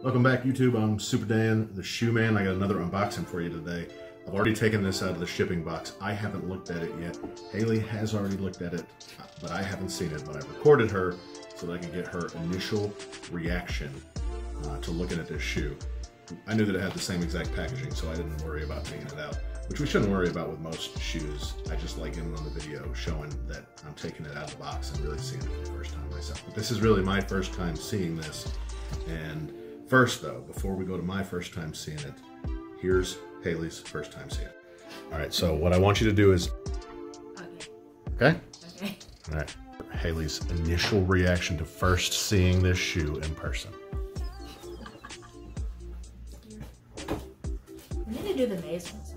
Welcome back, YouTube. I'm Super Dan, the Shoe Man. I got another unboxing for you today. I've already taken this out of the shipping box. I haven't looked at it yet. Hailee has already looked at it, but I haven't seen it. But I recorded her so that I can get her initial reaction to looking at this shoe. I knew that it had the same exact packaging, so I didn't worry about taking it out, which we shouldn't worry about with most shoes. I just like getting on the video showing that I'm taking it out of the box and really seeing it for the first time myself. But this is really my first time seeing this. And first though, before we go to my first time seeing it, here's Hailee's first time seeing it. All right, so what I want you to do is... Okay? Okay. All right. Hailee's initial reaction to first seeing this shoe in person. We need to do the maze ones.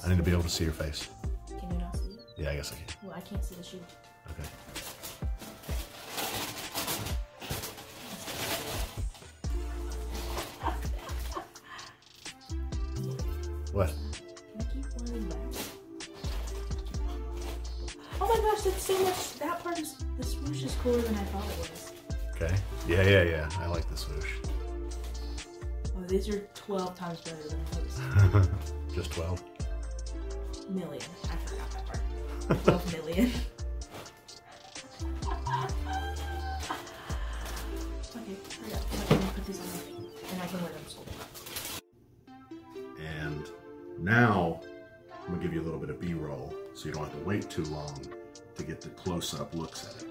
I need to be able to see your face. Can you not see it? Yeah, I guess I can. Well, I can't see the shoe. Okay. What? Can I keep one of these back? Oh my gosh, that's so much. That part is, the swoosh is cooler than I thought it was. Okay. Yeah. I like the swoosh. Oh, these are 12 times better than I thought. Just 12? Million. I forgot that part. 12 million. Okay, hurry up. I can put these on my feet and I can wear them sold. And now I'm gonna give you a little bit of B-roll so you don't have to wait too long to get the close-up looks at it.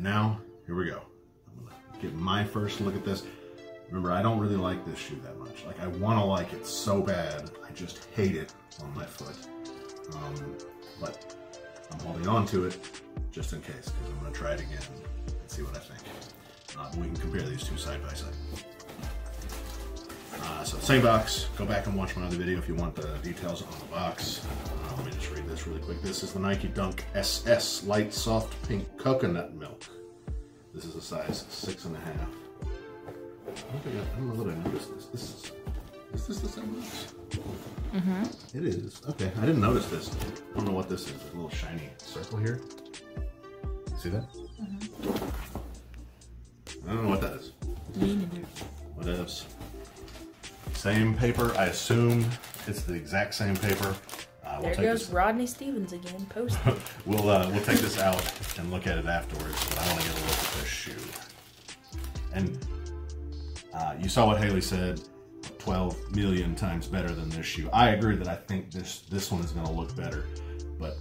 Now, here we go. I'm gonna get my first look at this. Remember, I don't really like this shoe that much. Like, I wanna like it so bad, I just hate it on my foot. But I'm holding on to it just in case, because I'm gonna try it again and see what I think. We can compare these two side by side. So same box, go back and watch my other video if you want the details on the box. Let me just read this really quick. This is the Nike Dunk SS Light Soft Pink Coconut Milk. This is a size 6.5. I don't know that I noticed this. Is this the same box? Mm-hmm. It is. Okay, I didn't notice this. I don't know what this is. A little shiny circle here. See that? Mm-hmm. I don't know what that is. Me neither. What else? Same paper. I assume it's the exact same paper. There goes Rodney Stevens again, posting. We'll take this out and look at it afterwards, but I want to get a look at this shoe. And you saw what Hailee said, 12 million times better than this shoe. I agree that I think this one is going to look better, but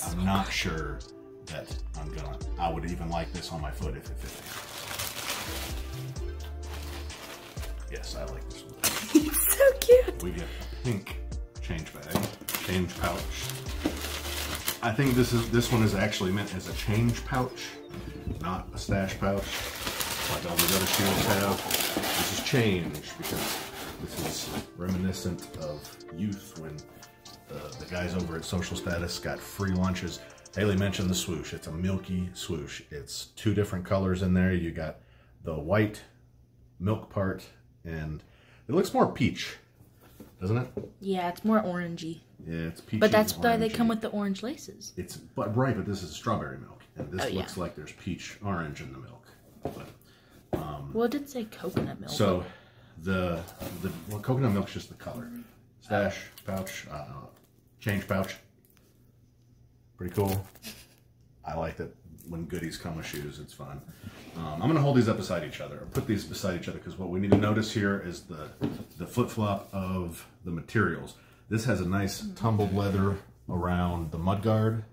I'm not sure that I would even like this on my foot if it fit me. Yes, I like this one. It's so cute. We get a pink change pouch. I think this one is actually meant as a change pouch, not a stash pouch like all these other shoes have. This is change because this is reminiscent of youth when the guys over at Social Status got free lunches. Hailee mentioned the swoosh. It's a milky swoosh. It's two different colors in there. You got the white milk part, and it looks more peach, doesn't it? Yeah, it's more orangey. Yeah, it's peachy. But that's why they come with the orange laces. But this is strawberry milk, and this looks like there's peach orange in the milk. But, well, it did say coconut milk. So the coconut milk's just the color. Stash pouch, change pouch. Pretty cool. I like that when goodies come with shoes. It's fun. I'm gonna hold these up beside each other, or put these beside each other, because what we need to notice here is the flip-flop of the materials. This has a nice tumbled leather around the mudguard,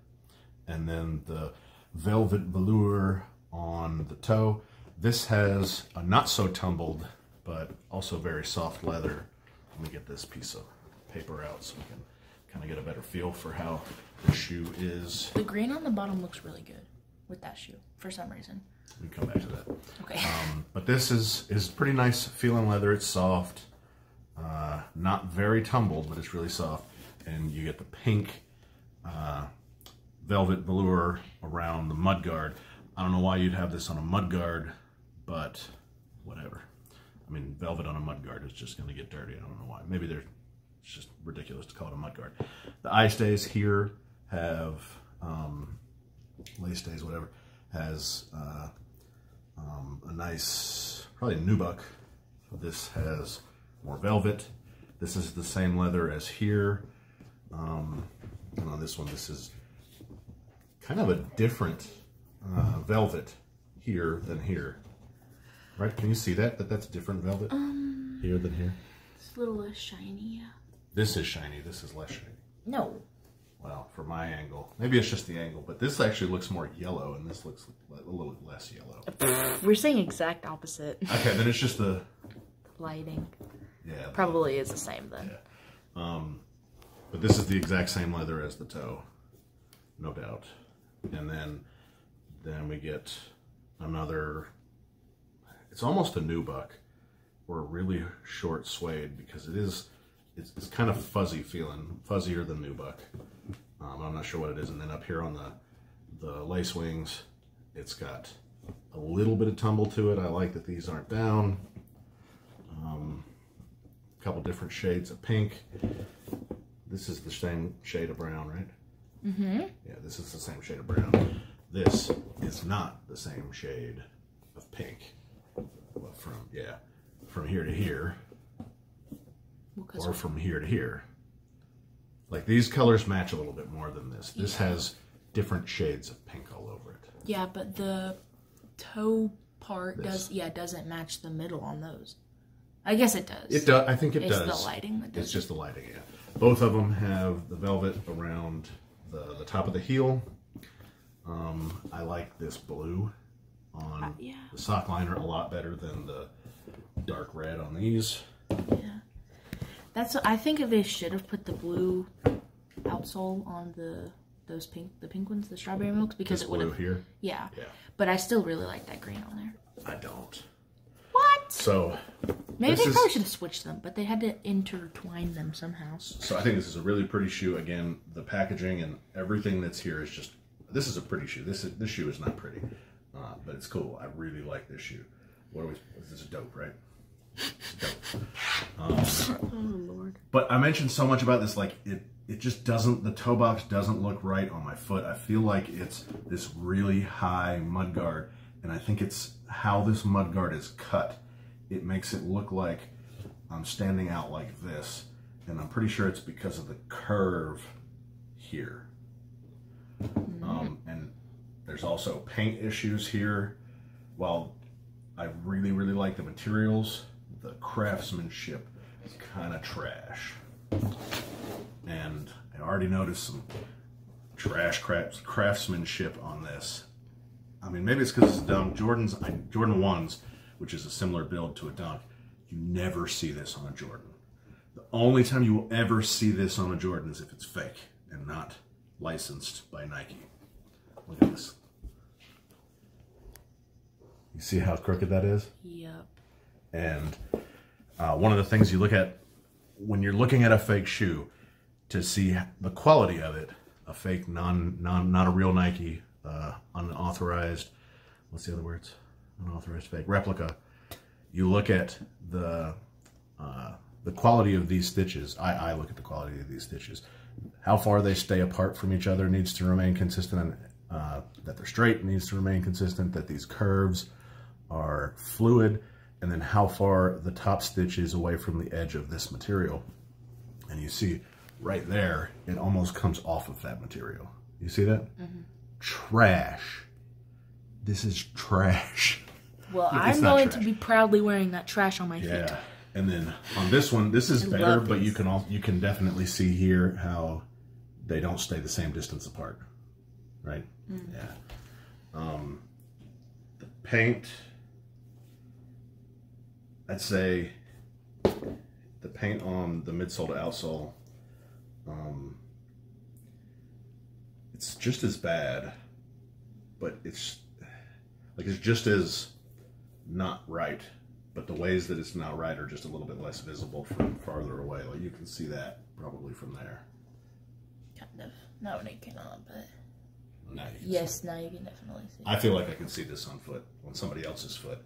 and then the velvet velour on the toe. This has a not so tumbled, but also very soft leather. Let me get this piece of paper out so we can kind of get a better feel for how the shoe is. The green on the bottom looks really good with that shoe for some reason. We can come back to that. Okay. But this is pretty nice feeling leather. It's soft, not very tumbled, but it's really soft. And you get the pink velvet velour around the mudguard. I don't know why you'd have this on a mudguard, but whatever. I mean, velvet on a mudguard is just going to get dirty. I don't know why. Maybe it's just ridiculous to call it a mudguard. The eye stays here have, lace stays, whatever, has a nice, probably a nubuck. This has more velvet. This is the same leather as here. And on this one, this is kind of a different velvet here than here. Right? Can you see that? That's different velvet here than here? It's a little less shiny, yeah. This is shiny. This is less shiny. No. Well, from my angle. Maybe it's just the angle, but this actually looks more yellow, and this looks a little less yellow. We're saying exact opposite. Okay, then it's just the lighting. Yeah. Probably is the same then. Yeah. But this is the exact same leather as the toe, no doubt. And then we get another. It's almost a nubuck or a really short suede because it's kind of fuzzy feeling, fuzzier than nubuck. I'm not sure what it is. And then up here on the lace wings, it's got a little bit of tumble to it. I like that these aren't down. A couple different shades of pink. This is the same shade of brown, right? Mm-hmm. Yeah, this is the same shade of brown. This is not the same shade of pink. Well, from here to here, or from here to here. Like these colors match a little bit more than this. This has different shades of pink all over it. Yeah, but the toe part doesn't match the middle on those. I guess it does. It does. I think it does. It's the lighting that does. It's just the lighting. Yeah. Both of them have the velvet around the top of the heel. I like this blue on the sock liner a lot better than the dark red on these. Yeah, I think they should have put the blue outsole on the pink ones, the strawberry milks, because this it would have. Blue here. Yeah. But I still really like that green on there. I don't. What? So maybe they probably should have switched them, but they had to intertwine them somehow. So I think this is a really pretty shoe. Again, the packaging and everything that's here is just. This is a pretty shoe. This shoe is not pretty, but it's cool. I really like this shoe. This is dope, right? It's dope. Oh Lord! But I mentioned so much about this, like it just doesn't. The toe box doesn't look right on my foot. I feel like it's this really high mudguard, and I think it's how this mudguard is cut. It makes it look like I'm standing out like this, and I'm pretty sure it's because of the curve here. And there's also paint issues here. While I really, really like the materials, the craftsmanship is kind of trash. And I already noticed some trash craftsmanship on this. I mean, maybe it's because it's Dunk. Jordan 1s, which is a similar build to a Dunk, you never see this on a Jordan. The only time you will ever see this on a Jordan is if it's fake and not licensed by Nike. Look at this. You see how crooked that is? Yep. And one of the things you look at when you're looking at a fake shoe to see the quality of it, a fake, not a real Nike, unauthorized, what's the other words? Unauthorized fake, replica. You look at the quality of these stitches. I look at the quality of these stitches. How far they stay apart from each other needs to remain consistent, and that they're straight needs to remain consistent, that these curves are fluid, and then how far the top stitch is away from the edge of this material. And you see right there, it almost comes off of that material. You see that? Mm-hmm. Trash. This is trash. Well, I'm going to be proudly wearing that trash on my feet. Yeah. And then on this one, this is better, but you can definitely see here how they don't stay the same distance apart, right? Mm. Yeah. The paint, I'd say the paint on the midsole to outsole It's just as bad, but it's just as not right. But the ways that it's not right are just a little bit less visible from farther away. Like you can see that probably from there. Kind of. Not when it came on, but Now yes, now you can definitely see. I feel like I can see this on somebody else's foot.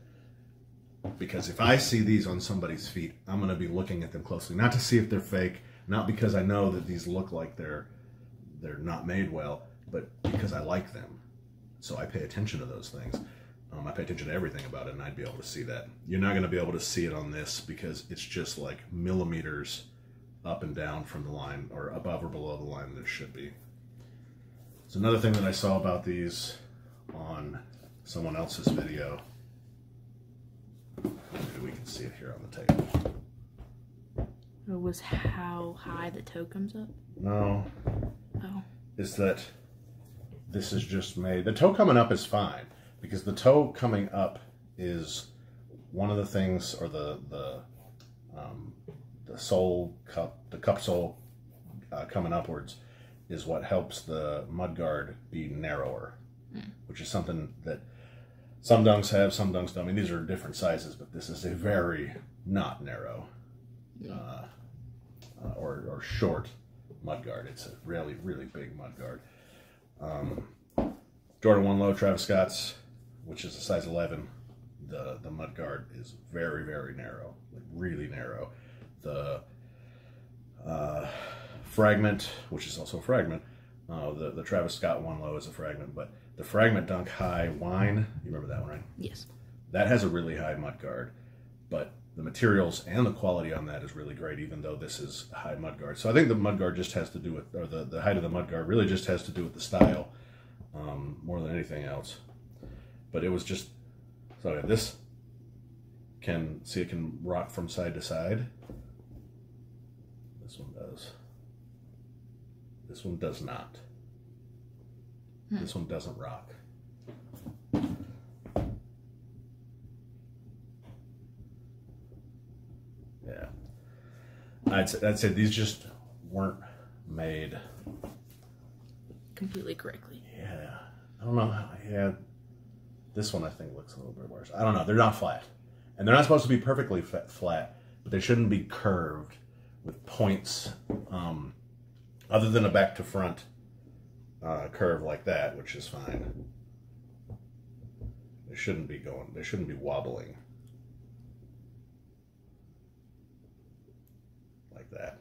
Because if I see these on somebody's feet, I'm going to be looking at them closely. Not to see if they're fake, not because I know that these look like they're not made well, but because I like them. So I pay attention to those things. I pay attention to everything about it, and I'd be able to see that. You're not going to be able to see it on this because it's just like millimeters up and down from the line, or above or below the line that it should be. So another thing that I saw about these on someone else's video, maybe we can see it here on the table. It was how high the toe comes up? No. Oh. Is that this is just made, the toe coming up is fine, because the toe coming up is one of the things, or the sole cup, the cup sole coming upwards is what helps the mudguard be narrower, which is something that some dunks have, some dunks don't. I mean, these are different sizes, but this is a very not narrow or short mudguard. It's a really, really big mudguard. Jordan 1 Low Travis Scott's, which is a size 11, the mudguard is very, very narrow, like really narrow. The Fragment, which is also a Fragment, the Travis Scott 1 Low is a Fragment, but the Fragment Dunk High Wine, you remember that one, right? Yes. That has a really high mudguard, but the materials and the quality on that is really great, even though this is a high mudguard. So I think the mudguard just has to do with, or the height of the mudguard really just has to do with the style more than anything else. But it was just, so yeah, this can, see it can rock from side to side. This one does. This one does not. This one doesn't rock. Yeah. I'd say these just weren't made completely correctly. Yeah. I don't know how, yeah. This one I think looks a little bit worse. I don't know. They're not flat. And they're not supposed to be perfectly flat, but they shouldn't be curved with points other than a back to front curve like that, which is fine. They shouldn't be going, they shouldn't be wobbling like that.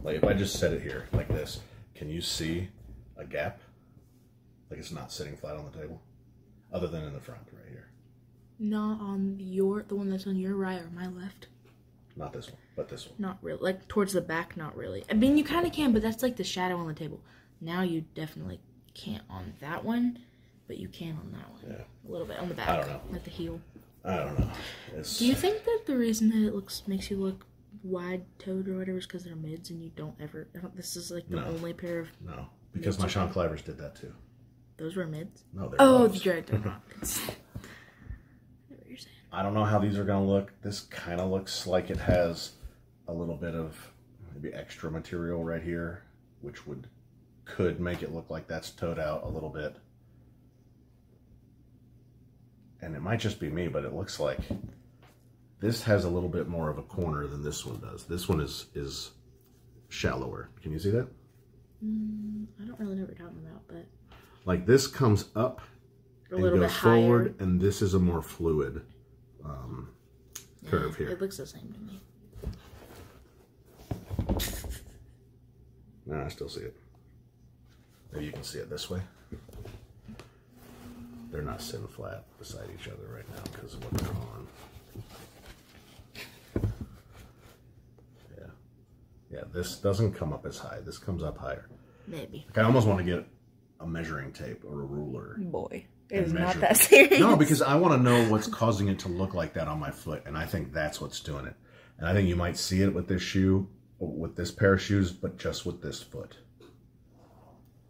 Like if I just set it here like this, can you see a gap? Like it's not sitting flat on the table, other than in the front right here. Not on the one that's on your right or my left. Not this one, but this one. Not really. Like towards the back, not really. I mean, you kind of can, but that's like the shadow on the table. Now you definitely can't on that one, but you can on that one. Yeah. A little bit on the back. I don't know. At the heel. I don't know. Do you think that the reason that it makes you look wide-toed or whatever is because they're mids and you don't ever... this is like the only pair of... No, because my Sean Clivers did that too. Those were mids? No, they're lows. They're not mids. I don't know how these are going to look. This kind of looks like it has a little bit of maybe extra material right here, which could make it look like that's toed out a little bit. And it might just be me, but it looks like this has a little bit more of a corner than this one does. This one is shallower. Can you see that? I don't really know what you're talking about, but... Like this comes up and goes forward, and this is a more fluid curve here. It looks the same to me. No, I still see it. Maybe you can see it this way. They're not sitting flat beside each other right now because of what they're on. Yeah. Yeah, this doesn't come up as high. This comes up higher. Maybe. Like I almost want to get a measuring tape or a ruler. Boy, it is not that serious. No, because I want to know what's causing it to look like that on my foot, and I think that's what's doing it. And I think you might see it with this shoe, with this pair of shoes, but just with this foot.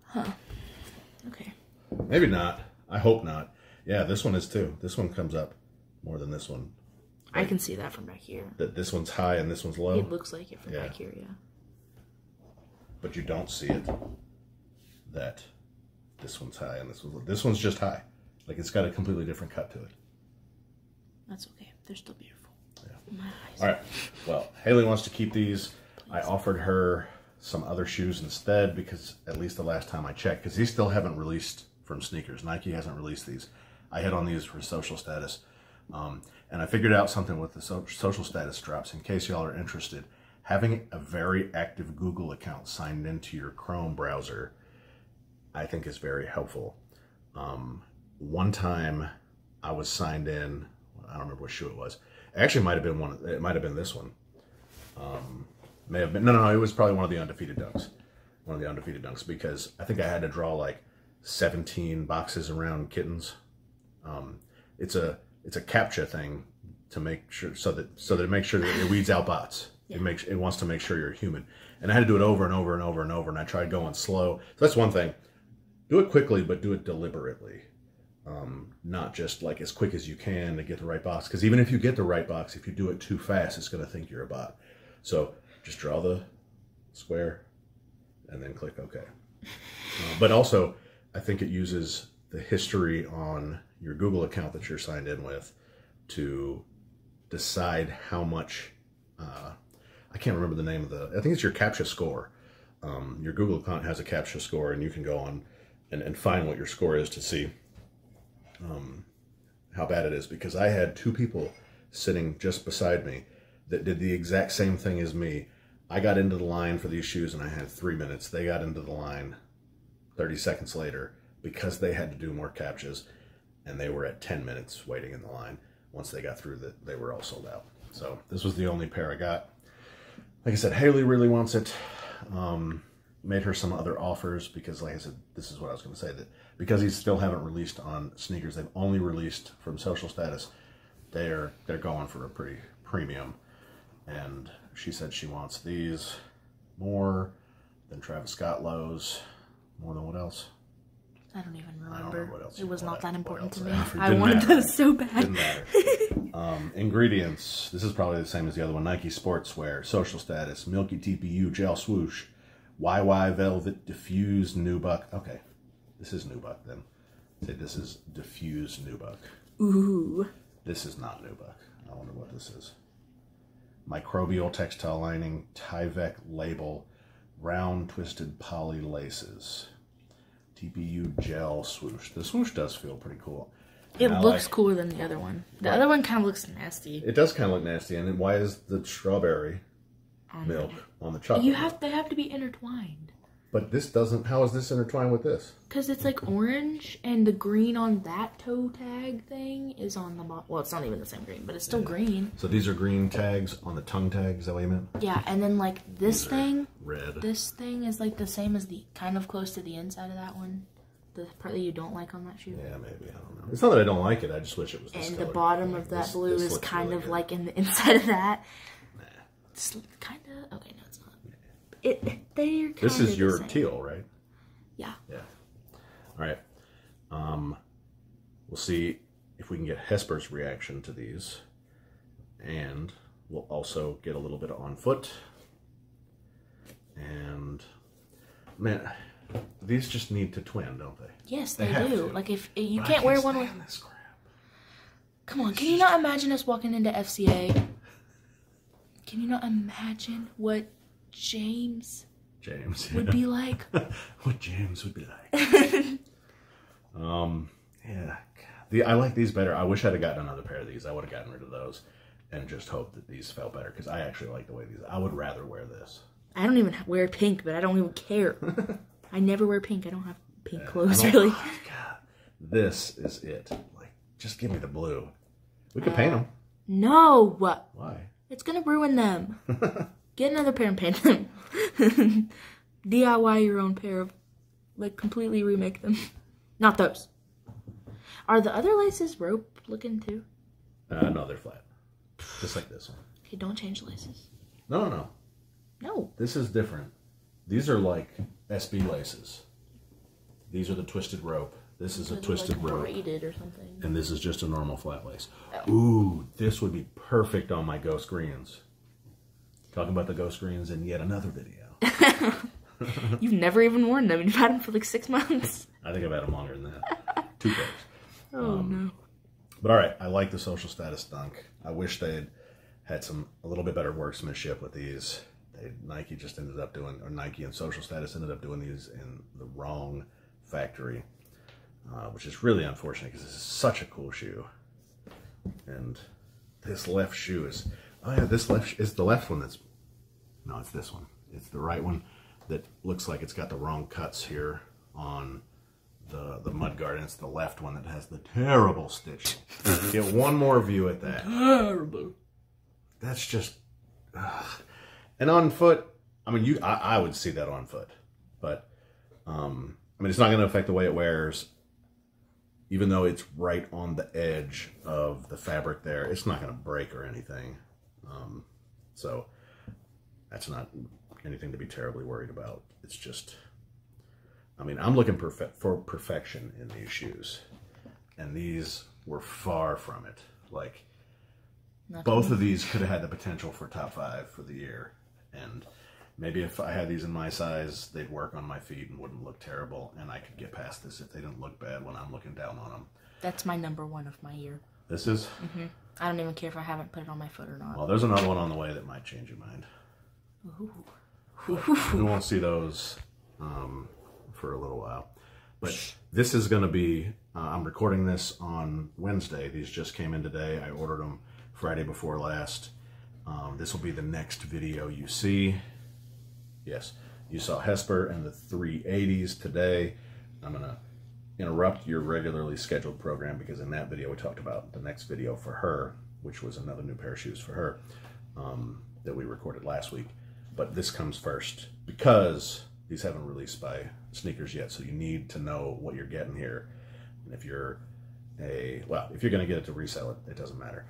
Huh. Okay. Maybe not. I hope not. Yeah, this one is too. This one comes up more than this one. Like, I can see that from back here. That this one's high and this one's low? It looks like it from back here, yeah. but you don't see it, that this one's high and this one's just high. Like it's got a completely different cut to it. That's okay. They're still beautiful. Yeah. My eyes. All right. Well, Hailee wants to keep these. Please. I offered her some other shoes instead because at least the last time I checked, because these still haven't released from sneakers. Nike hasn't released these. I hit on these for social status. And I figured out something with the social status drops. In case y'all are interested, having a very active Google account signed into your Chrome browser, I think is very helpful. One time I was signed in, I don't remember what shoe it was. It actually might have been one, it might have been this one. May have been, no, it was probably one of the undefeated dunks. One of the undefeated dunks, because I think I had to draw like 17 boxes around kittens. It's a CAPTCHA thing to make sure, so that it makes sure that it weeds out bots. Yeah. It wants to make sure you're human. And I had to do it over and over and over and over, and I tried going slow. So that's one thing. Do it quickly, but do it deliberately. Not just like as quick as you can to get the right box. Because even if you get the right box, if you do it too fast, it's going to think you're a bot. So just draw the square and then click OK. But also, I think it uses the history on your Google account that you're signed in with to decide how much, I can't remember the name of I think it's your CAPTCHA score. Your Google account has a CAPTCHA score, and you can go on and find what your score is to see how bad it is. Because I had two people sitting just beside me that did the exact same thing as me. I got into the line for these shoes and I had 3 minutes. They got into the line 30 seconds later because they had to do more CAPTCHAs, and they were at 10 minutes waiting in the line. Once they got through that, they were all sold out. So this was the only pair I got. Like I said, Hailee really wants it. Made her some other offers because, like I said, this is what I was going to say, that because these still haven't released on sneakers, they've only released from social status, they're going for a pretty premium. And she said she wants these more than Travis Scott lows, more than what else? I don't even remember. What else it was not that important to me. I wanted those so bad. Didn't matter. Ingredients. This is probably the same as the other one. Nike Sportswear, social status, Milky TPU, gel swoosh, YY Velvet Diffused Nubuck. Okay, this is Nubuck then. Say this is Diffused Nubuck. Ooh. This is not Nubuck. I wonder what this is. Microbial textile lining, Tyvek label, round twisted poly laces. TPU gel swoosh. The swoosh does feel pretty cool. It looks cooler than the other one. The other one kind of looks nasty. It does kind of look nasty. And then why is the strawberry milk on the chocolate? They have to be intertwined. But this doesn't. How is this intertwined with this? Because it's like orange, and the green on that toe tag thing is on the bottom. Well, it's not even the same green, but it's still green. So these are green tags on the tongue tag. Is that what you meant? Yeah, and then like this thing, red. This thing is like the same as the kind of close to the inside of that one. The part that you don't like on that shoe. Yeah, maybe. I don't know. It's not that I don't like it. I just wish it was this color. And the bottom of that blue is kind of like in the inside of that. Nah. It's kind of okay. No, it's not. They're kind of This is your teal, right? Yeah. Yeah. All right. We'll see if we can get Hesper's reaction to these, and we'll also get a little bit on foot. And man, these just need to twin, don't they? Yes, they do. Like if you can't wear one with this crap. Come on, can you not imagine us walking into FCA? Can you not imagine what James would be like? What James would be like. Yeah. I like these better. I wish I'd have gotten another pair of these. I would have gotten rid of those and just hoped that these felt better, because I actually like the way these. I would rather wear this. I don't even wear pink, but I don't even care. I never wear pink. I don't have pink clothes, really. Oh, God. This is it. Like, just give me the blue. We could paint them. No. Why? It's going to ruin them. Get another pair and paint them. DIY your own pair of, like, completely remake them. Not those. Are the other laces rope looking too? No, they're flat. Just like this one. Okay, don't change the laces. No. No. This is different. These are like SB laces. These are the twisted rope. This is a twisted rope. Braided or something. And this is just a normal flat lace. Oh. Ooh, this would be perfect on my ghost greens. Talking about the ghost greens in yet another video. You've never even worn them. You've had them for like 6 months. I think I've had them longer than that. 2 pairs. Oh, no. But all right, I like the social status dunk. I wish they'd had a little bit better worksmanship with these. Nike just ended up doing, or Nike and social status ended up doing these in the wrong factory, which is really unfortunate because this is such a cool shoe. And this left shoe is, oh yeah, this left is the left one that's, no, it's this one. It's the right one that looks like it's got the wrong cuts here on the mud guard, and it's the left one that has the terrible stitch. Get one more view at that. Terrible. That's just, and on foot, I mean, I would see that on foot, but I mean, it's not going to affect the way it wears, even though it's right on the edge of the fabric there. It's not going to break or anything, so that's not anything to be terribly worried about. It's just, I mean, I'm looking for perfection in these shoes, and these were far from it. Like, both of these could have had the potential for top 5 for the year, and maybe if I had these in my size, they'd work on my feet and wouldn't look terrible, and I could get past this if they didn't look bad when I'm looking down on them. That's my #1 of my year. This is? Mm-hmm. I don't even care if I haven't put it on my foot or not. Well, there's another one on the way that might change your mind. Ooh. We won't see those for a little while. But this is going to be, I'm recording this on Wednesday. These just came in today. I ordered them Friday before last. This will be the next video you see. Yes, you saw Hesper and the 380s today. I'm going to interrupt your regularly scheduled program because in that video we talked about the next video for her, which was another new pair of shoes for her that we recorded last week. But this comes first because these haven't released by Sneakers yet, so you need to know what you're getting here. And if you're if you're going to get it to resell it, it doesn't matter.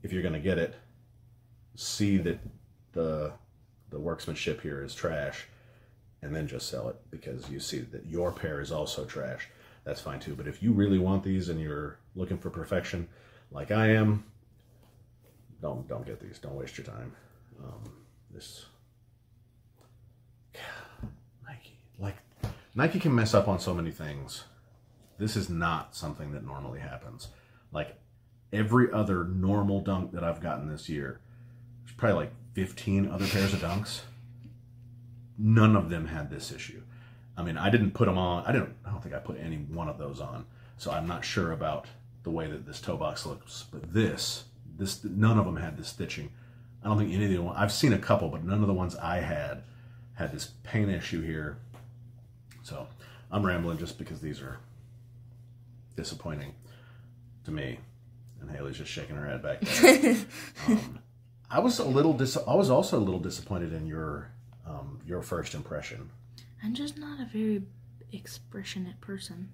If you're going to get it, see that the workmanship here is trash, and then just sell it because you see that your pair is also trash. That's fine too. But if you really want these and you're looking for perfection, like I am, don't get these. Don't waste your time. Nike can mess up on so many things. This is not something that normally happens. Like every other normal dunk that I've gotten this year, there's probably like 15 other pairs of dunks. None of them had this issue. I mean, I didn't put them on. I don't think I put any one of those on. So I'm not sure about the way that this toe box looks. But this none of them had this stitching. I don't think any of the ones, I've seen a couple, but none of the ones I had this paint issue here. So I'm rambling just because these are disappointing to me. And Haley's just shaking her head back there. I was also a little disappointed in your first impression. I'm just not a very expressionate person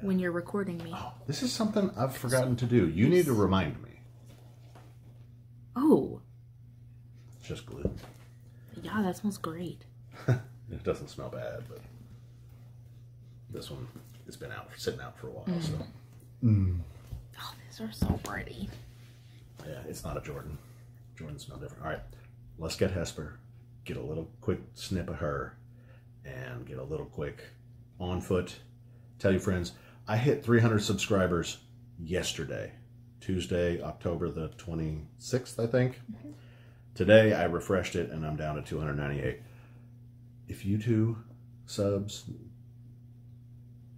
when you're recording me. Oh, this is something I've forgotten to do. You need to remind me. Oh. It's just glue. Yeah, that smells great. It doesn't smell bad, but this one has been sitting out for a while. So. Oh, these are so pretty. Yeah, it's not a Jordan. Jordans smell different. All right, let's get Hesper, get a little quick snip of her, and get a little quick on foot. Tell your friends, I hit 300 subscribers yesterday, Tuesday, October the 26th, I think. Today, I refreshed it, and I'm down to 298. If you two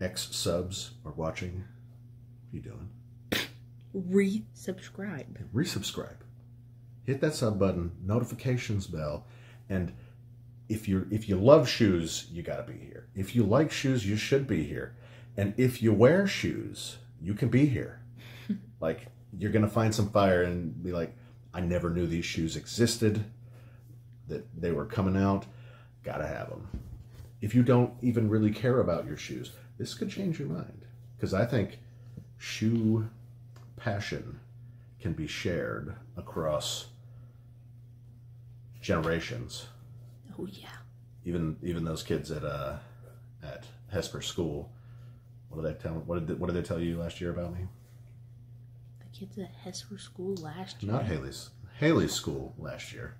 ex-subs are watching, what are you doing? Resubscribe. Resubscribe. Hit that sub button, notifications bell, and if you love shoes, you gotta be here. If you like shoes, you should be here. And if you wear shoes, you can be here. Like, you're gonna find some fire and be like, I never knew these shoes existed, that they were coming out. Gotta have them. If you don't even really care about your shoes, this could change your mind. Because I think shoe passion can be shared across generations. Oh yeah. Even those kids at Hesper school. What did they tell you last year about me? The kids at Hesper school last year. Not Haley's school last year.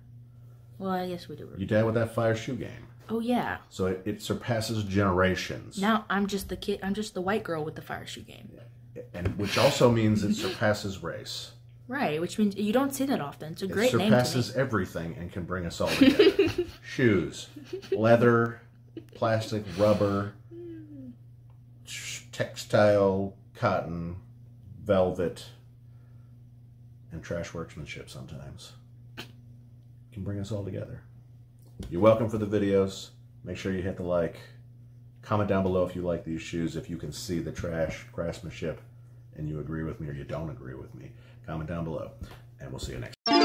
Well, I guess we do. Your dad with that fire shoe game. Oh yeah. So it surpasses generations. Now I'm just the kid. I'm just the white girl with the fire shoe game. And which also means it surpasses race. Right, which means you don't see that often. It's a great name to me. It surpasses everything and can bring us all together. Shoes, leather, plastic, rubber, textile, cotton, velvet, and trash workmanship sometimes. Can bring us all together. You're welcome for the videos. Make sure you hit the like. Comment down below if you like these shoes, if you can see the trash craftsmanship and you agree with me or you don't agree with me. Comment down below, and we'll see you next time.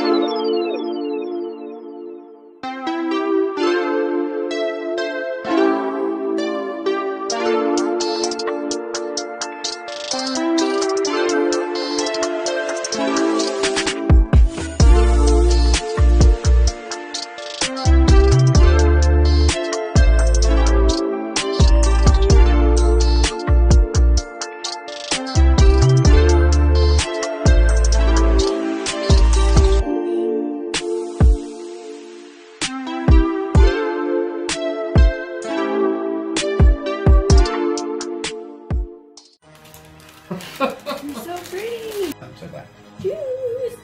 You're so pretty. I'm so glad. Choose.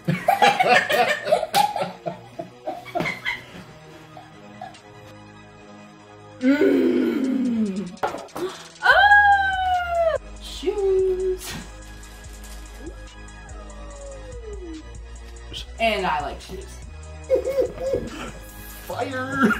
Ah! Shoes. And I like shoes. Fire!